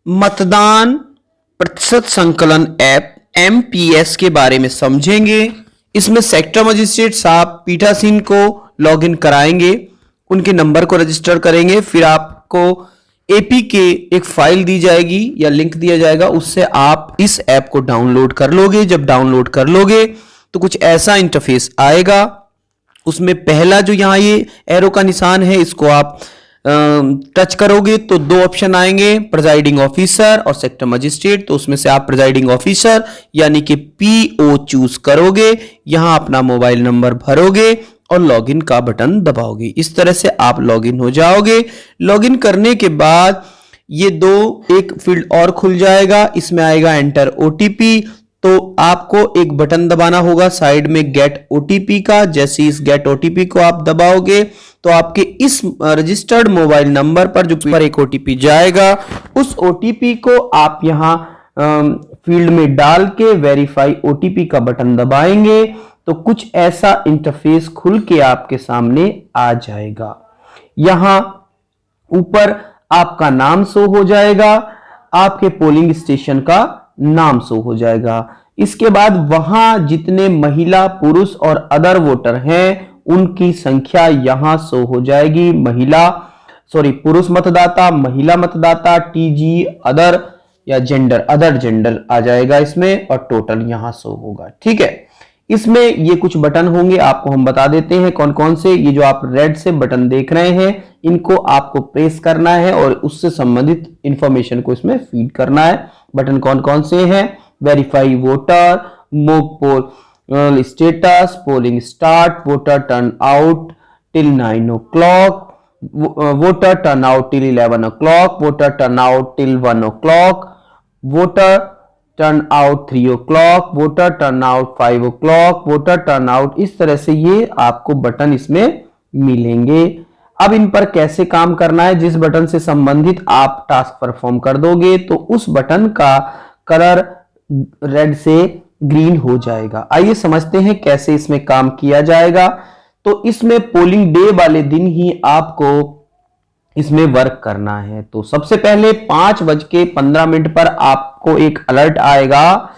मतदान प्रतिशत संकलन ऐप MPS के बारे में समझेंगे। इसमें सेक्टर मजिस्ट्रेट साहब पीठासीन को लॉगिन कराएंगे, उनके नंबर को रजिस्टर करेंगे, फिर आपको APK एक फाइल दी जाएगी या लिंक दिया जाएगा, उससे आप इस ऐप को डाउनलोड कर लोगे। जब डाउनलोड कर लोगे तो कुछ ऐसा इंटरफेस आएगा। उसमें पहला जो यहाँ ये एरो का निशान है, इसको आप टच करोगे तो दो ऑप्शन आएंगे, प्रिजाइडिंग ऑफिसर और सेक्टर मजिस्ट्रेट। तो उसमें से आप प्रिजाइडिंग ऑफिसर यानी कि PO चूज करोगे, यहां अपना मोबाइल नंबर भरोगे और लॉगिन का बटन दबाओगे। इस तरह से आप लॉगिन हो जाओगे। लॉगिन करने के बाद ये एक फील्ड और खुल जाएगा, इसमें आएगा एंटर OTP। तो आपको एक बटन दबाना होगा साइड में गेट OTP का। जैसे इस गेट OTP को आप दबाओगे तो आपके इस रजिस्टर्ड मोबाइल नंबर पर जो पर एक OTP जाएगा, उस OTP को आप यहां फील्ड में डाल के वेरीफाई OTP का बटन दबाएंगे तो कुछ ऐसा इंटरफेस खुल के आपके सामने आ जाएगा। यहां ऊपर आपका नाम शो हो जाएगा, आपके पोलिंग स्टेशन का नाम शो हो जाएगा। इसके बाद वहां जितने महिला, पुरुष और अदर वोटर हैं उनकी संख्या यहां शो हो जाएगी। पुरुष मतदाता, महिला मतदाता, TG, अदर या अदर जेंडर आ जाएगा इसमें और टोटल यहां शो होगा। ठीक है, इसमें ये कुछ बटन होंगे, आपको हम बता देते हैं कौन कौन से। ये जो आप रेड से बटन देख रहे हैं, इनको आपको प्रेस करना है और उससे संबंधित इंफॉर्मेशन को इसमें फीड करना है। बटन कौन कौन से हैं? Verify voter, mock poll status, polling start, voter turn out till 9 o'clock, voter turn out till 11 o'clock, voter turn out till 1 o'clock, voter turn out 3 o'clock, voter turn out 5 o'clock, voter turn out. इस तरह से ये आपको button इसमें मिलेंगे। अब इन पर कैसे काम करना है? जिस बटन से संबंधित आप टास्क परफॉर्म कर दोगे तो उस बटन का कलर रेड से ग्रीन हो जाएगा। आइए समझते हैं कैसे इसमें काम किया जाएगा। तो इसमें पोलिंग डे वाले दिन ही आपको इसमें वर्क करना है। तो सबसे पहले 5:15 पर आपको एक अलर्ट आएगा,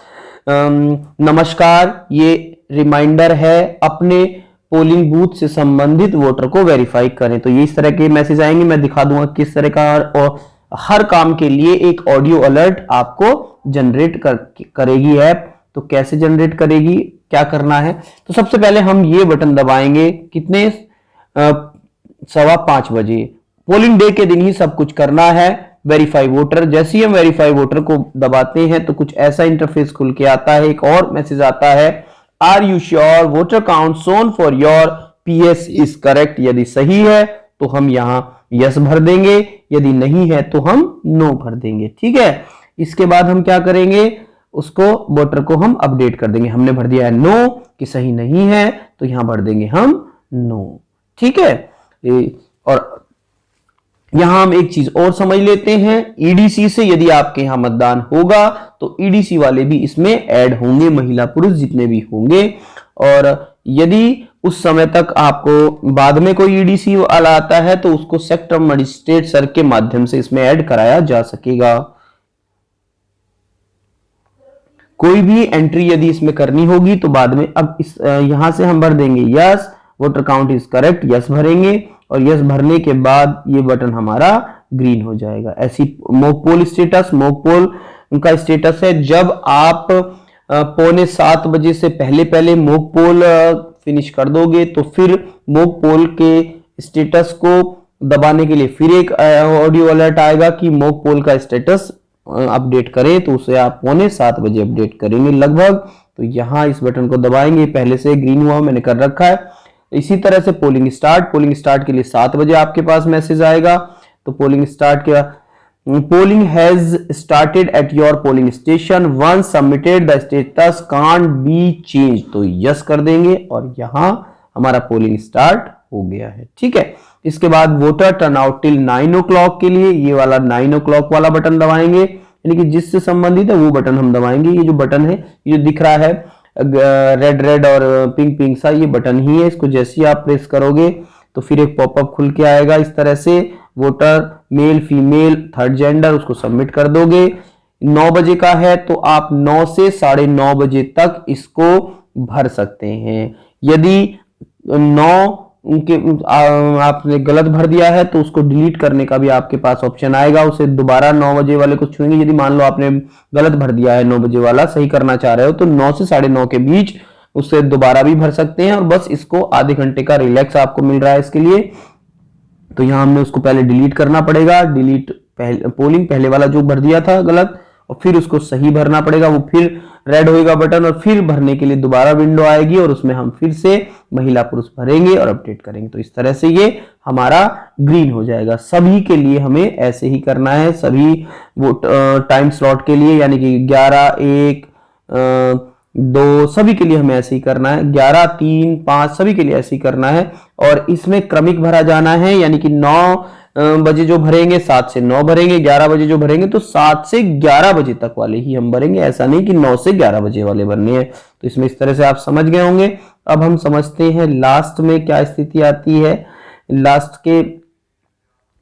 नमस्कार, ये रिमाइंडर है, अपने पोलिंग बूथ से संबंधित वोटर को वेरीफाई करें। तो ये इस तरह के मैसेज आएंगे, मैं दिखा दूंगा किस तरह का। और हर काम के लिए एक ऑडियो अलर्ट आपको जनरेट करेगी ऐप। तो कैसे जनरेट करेगी, क्या करना है? तो सबसे पहले हम ये बटन दबाएंगे, कितने 5:15 बजे। पोलिंग डे के दिन ही सब कुछ करना है। वेरीफाई वोटर, जैसे ही हम वेरीफाई वोटर को दबाते हैं तो कुछ ऐसा इंटरफेस खुल के आता है। एक और मैसेज आता है, are you sure voter count soon for your PS is correct. यदि सही है तो हम यहां यस भर देंगे, यदि नहीं है तो हम नो भर देंगे। ठीक है, इसके बाद हम क्या करेंगे, उसको वोटर को हम अपडेट कर देंगे। हमने भर दिया है नो कि सही नहीं है, तो यहां भर देंगे हम नो। ठीक है, और यहां हम एक चीज और समझ लेते हैं, EDC से यदि आपके यहां मतदान होगा तो EDC वाले भी इसमें ऐड होंगे, महिला पुरुष जितने भी होंगे। और यदि उस समय तक आपको बाद में कोई EDC वाला आता है तो उसको सेक्टर मजिस्ट्रेट सर के माध्यम से इसमें ऐड कराया जा सकेगा। कोई भी एंट्री यदि इसमें करनी होगी तो बाद में, अब इस यहां से हम भर देंगे yes, voter count is correct, yes भरेंगे और यस भरने के बाद ये बटन हमारा ग्रीन हो जाएगा। ऐसी mock poll status, mock poll उनका स्टेटस है, जब आप 6:45 बजे से पहले मॉक पोल फिनिश कर दोगे तो फिर मॉक पोल के स्टेटस को दबाने के लिए फिर एक ऑडियो अलर्ट आएगा कि मॉक पोल का स्टेटस अपडेट करें। तो उसे आप 6:45 बजे अपडेट करेंगे लगभग। तो यहां इस बटन को दबाएंगे, पहले से ग्रीन हुआ मैंने कर रखा है। इसी तरह से पोलिंग स्टार्ट के लिए 7 बजे आपके पास मैसेज आएगा। तो पोलिंग स्टार्ट किया, polling has started at your polling station, once submitted the status can't be change. तो यस कर देंगे और यहां हमारा पोलिंग स्टार्ट हो गया है। ठीक है, इसके बाद voter turn out till 9 o'clock के लिए ये वाला 9 o'clock वाला बटन दबाएंगे, यानी कि जिससे संबंधित है वो बटन हम दबाएंगे। ये जो बटन है, ये जो दिख रहा है रेड और पिंक सा, ये बटन ही है। इसको जैसे ही आप प्रेस करोगे तो फिर एक पॉपअप खुल के आएगा इस तरह से, voter male female third gender, उसको सबमिट कर दोगे। 9 बजे का है तो आप 9 से 9:30 बजे तक इसको भर सकते हैं। यदि 9 उनके आपने गलत भर दिया है तो उसको डिलीट करने का भी आपके पास ऑप्शन आएगा, उसे दोबारा 9 बजे वाले को छुएंगे। यदि मान लो आपने गलत भर दिया है 9 बजे वाला, सही करना चाह रहे हो, तो 9 से 9:30 के बीच उससे दोबारा भी भर सकते हैं, और बस इसको आधे घंटे का रिलैक्स आपको मिल रहा है इसके लिए। तो यहां हमने उसको पहले डिलीट करना पड़ेगा, डिलीट पोलिंग पहले वाला जो भर दिया था गलत, और फिर उसको सही भरना पड़ेगा, वो फिर रेड होएगा बटन, और फिर भरने के लिए दोबारा विंडो आएगी और उसमें हम फिर से महिला पुरुष भरेंगे और अपडेट करेंगे। तो इस तरह से ये हमारा ग्रीन हो जाएगा। सभी के लिए हमें ऐसे ही करना है, सभी वो टाइम स्लॉट के लिए, यानी कि 11, 1, 2 सभी के लिए हमें ऐसे ही करना है, 11, 3, 5 सभी के लिए ऐसे ही करना है। और इसमें क्रमिक भरा जाना है, यानी कि 9 बजे जो भरेंगे 7 से 9 भरेंगे, 11 बजे जो भरेंगे तो 7 से 11 बजे तक वाले ही हम भरेंगे, ऐसा नहीं कि 9 से 11 बजे वाले भरने हैं। तो इसमें इस तरह से आप समझ गए होंगे। अब हम समझते हैं लास्ट में क्या स्थिति आती है। लास्ट के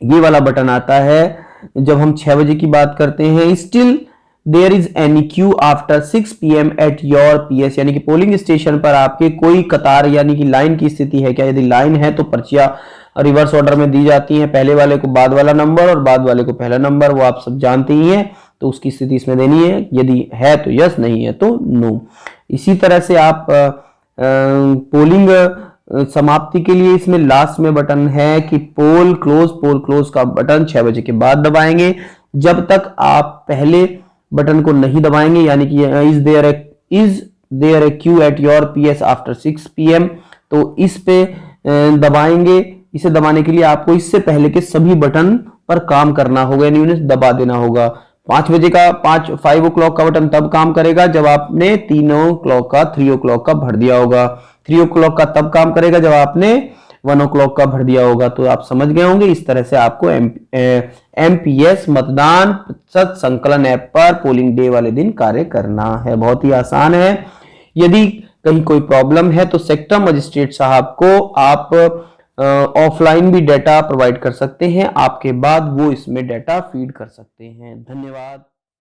ये वाला बटन आता है जब हम 6 बजे की बात करते हैं। Still there is any queue after 6 PM at your PS, यानी कि पोलिंग स्टेशन पर आपके कोई कतार यानी कि लाइन की स्थिति है क्या? यदि लाइन है तो पर्चियां रिवर्स ऑर्डर में दी जाती हैं, पहले वाले को बाद वाला नंबर और बाद वाले को पहला नंबर, वो आप सब जानते ही हैं। तो उसकी स्थिति इसमें देनी है, यदि है तो यस, नहीं है तो नो। इसी तरह से आप पोलिंग समाप्ति के लिए इसमें लास्ट में बटन है कि पोल क्लोज का बटन 6 बजे के बाद दबाएंगे। जब तक आप पहले बटन को नहीं दबाएंगे, यानी कि is there a queue at your PS after 6 PM, तो इस पे दबाएंगे। इसे दबाने के लिए आपको इससे पहले के सभी बटन पर काम करना होगा, यानी उन्हें दबा देना होगा। 5 बजे का 5 o'clock का बटन तब काम करेगा जब आपने 3 o'clock का भर दिया होगा। 3 o'clock का तब काम करेगा जब आपने 1 o'clock का भर दिया होगा। तो आप समझ गए होंगे। इस तरह से आपको MPS मतदान प्रतिशत संकलन ऐप पर पोलिंग डे वाले दिन कार्य करना है। बहुत ही आसान है। यदि कहीं कोई प्रॉब्लम है तो सेक्टर मजिस्ट्रेट साहब को आप ऑफलाइन भी डेटा प्रोवाइड कर सकते हैं, आपके बाद वो इसमें डेटा फीड कर सकते हैं। धन्यवाद।